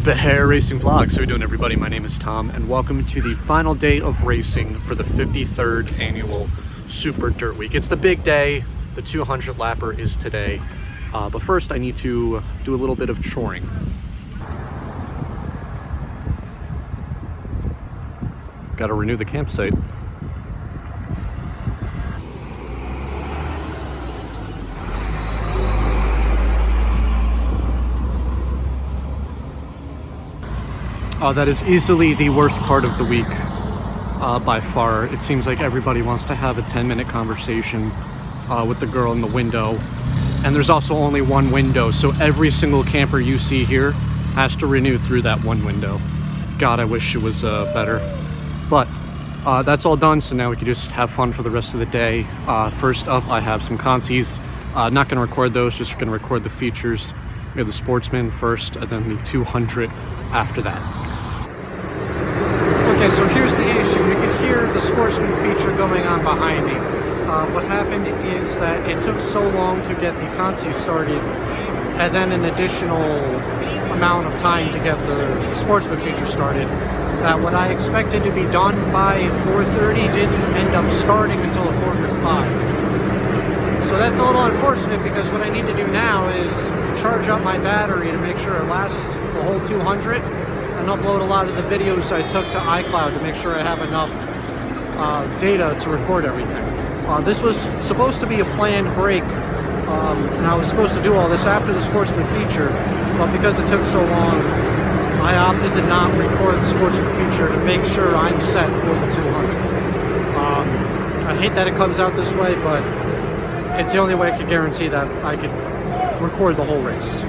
The Hair Racing Vlog. So how you doing, everybody? My name is Tom, and welcome to the final day of racing for the 53rd annual Super Dirt Week. It's the big day. The 200 lapper is today. But first I need to do a little bit of choring. Got to renew the campsite. That is easily the worst part of the week, by far. It seems like everybody wants to have a 10-minute conversation with the girl in the window. And there's also only one window, so every single camper you see here has to renew through that one window. God, I wish it was better. But that's all done, so now we can just have fun for the rest of the day. First up, I have some consies. Not going to record those, just going to record the features. We have the Sportsman first, and then the 200 after that. Okay, so here's the issue. You can hear the Sportsman feature going on behind me. What happened is that it took so long to get the consi started, and then an additional amount of time to get the Sportsman feature started, that what I expected to be done by 4:30 didn't end up starting until 4:45. So that's a little unfortunate, because what I need to do now is charge up my battery to make sure it lasts the whole 200, and upload a lot of the videos I took to iCloud to make sure I have enough data to record everything. This was supposed to be a planned break, and I was supposed to do all this after the Sportsman feature, but because it took so long, I opted to not record the Sportsman feature to make sure I'm set for the 200. I hate that it comes out this way, but it's the only way I could guarantee that I could record the whole race.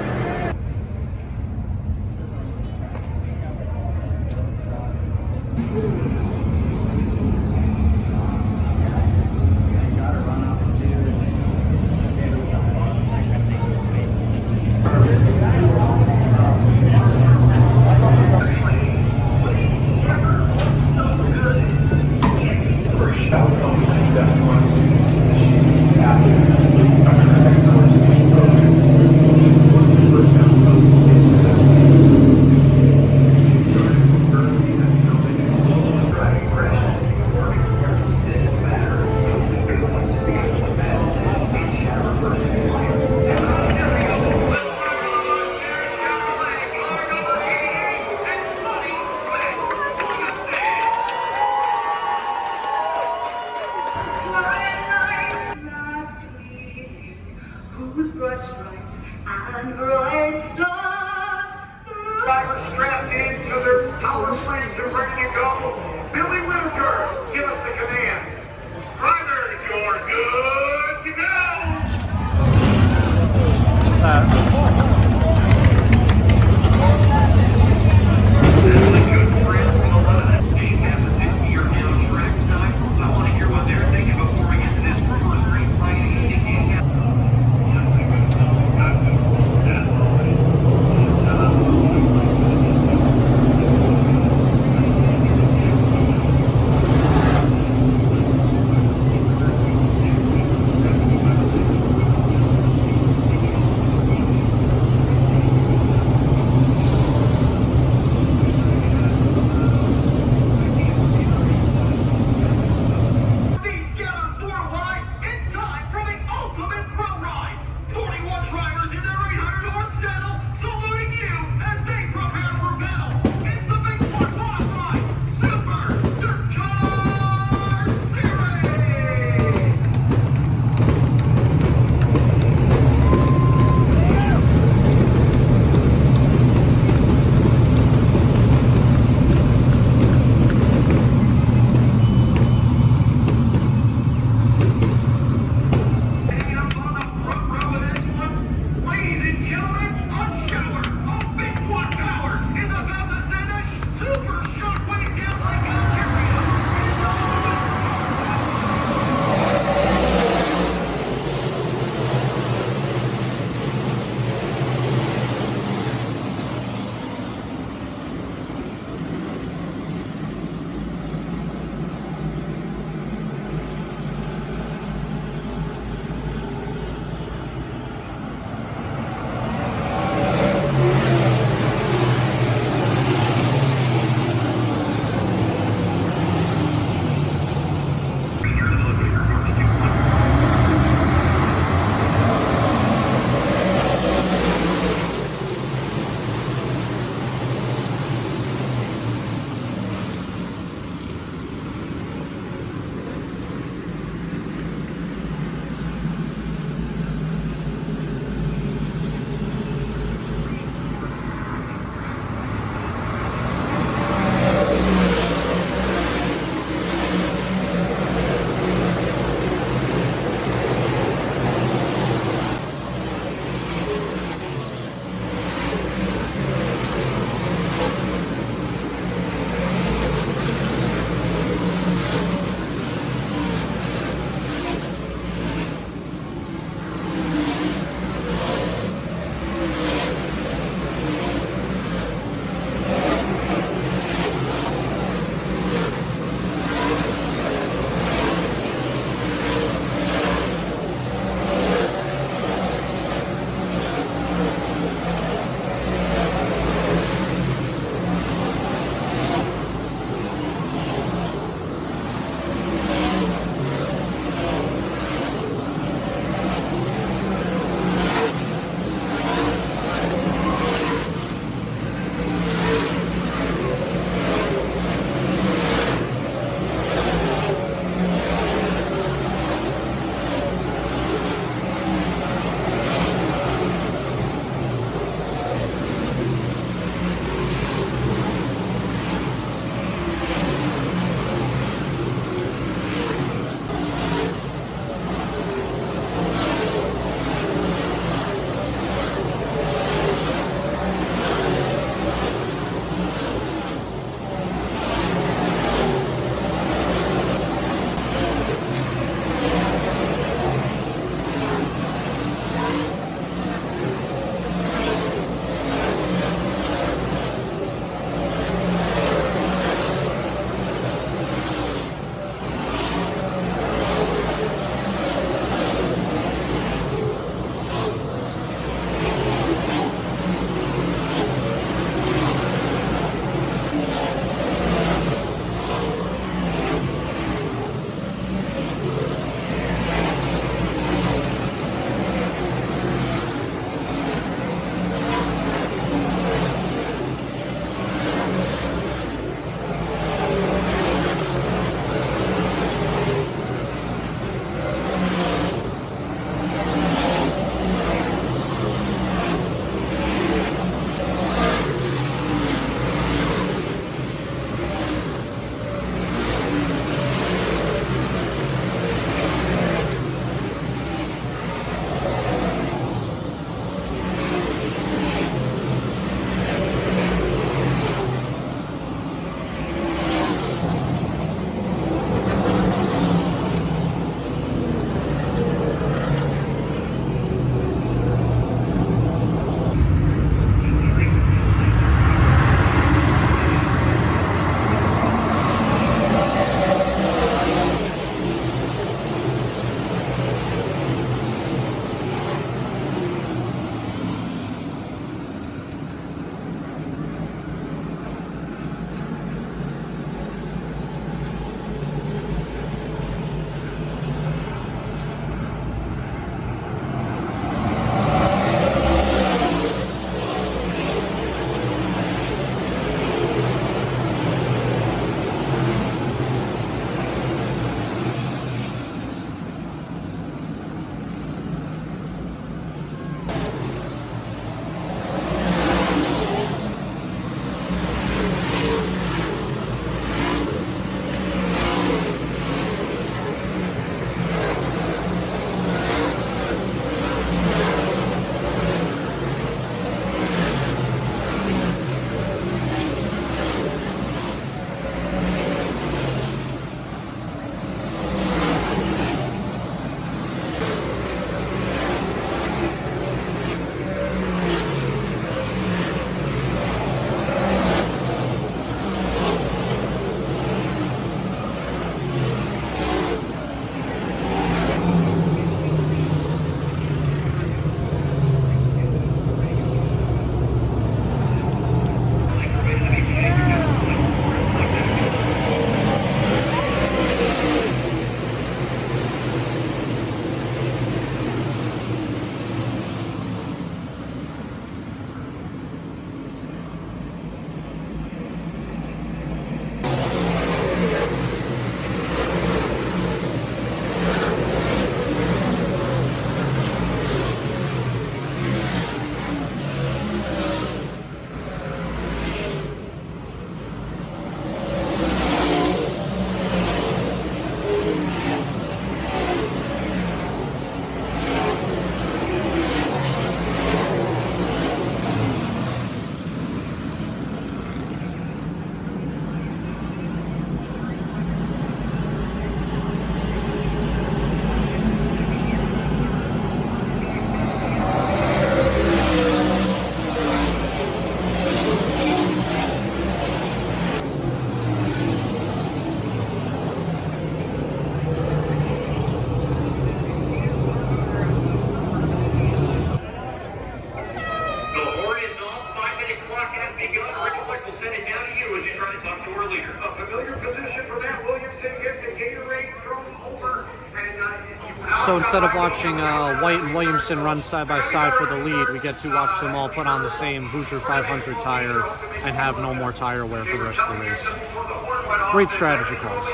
So instead of watching White and Williamson run side by side for the lead, we get to watch them all put on the same Hoosier 500 tire and have no more tire wear for the rest of the race. Great strategy calls.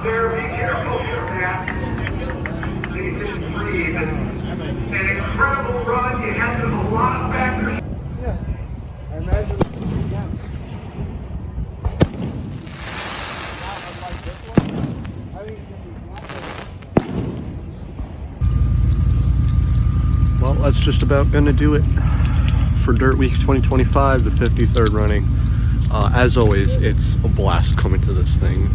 Sarah, be careful here, man. They just breathe. An incredible run. You had to have a lot of factors. Yeah, I imagine. Well, that's just about gonna do it for Dirt Week 2025, the 53rd running. As always, it's a blast coming to this thing.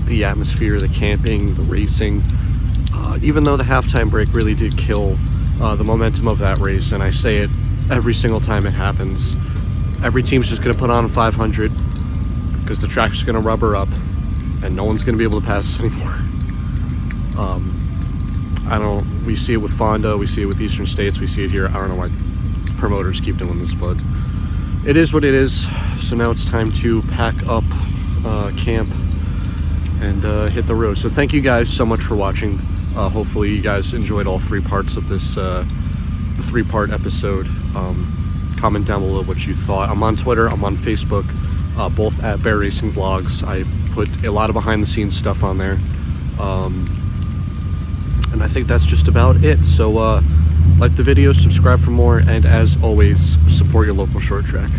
The atmosphere, the camping, the racing. Even though the halftime break really did kill the momentum of that race, and I say it every single time it happens, every team's just gonna put on a 500 because the track's gonna rubber up and no one's gonna be able to pass us anymore. We see it with Fonda, we see it with Eastern States, we see it here. I don't know why promoters keep doing this, but it is what it is. So now it's time to pack up camp and hit the road. So thank you guys so much for watching. Hopefully you guys enjoyed all 3 parts of this 3-part episode. Comment down below what you thought. I'm on Twitter, I'm on Facebook, both at Bear Racing Vlogs. I put a lot of behind the scenes stuff on there. And I think that's just about it. So like the video, subscribe for more, and as always, support your local short track.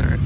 All right.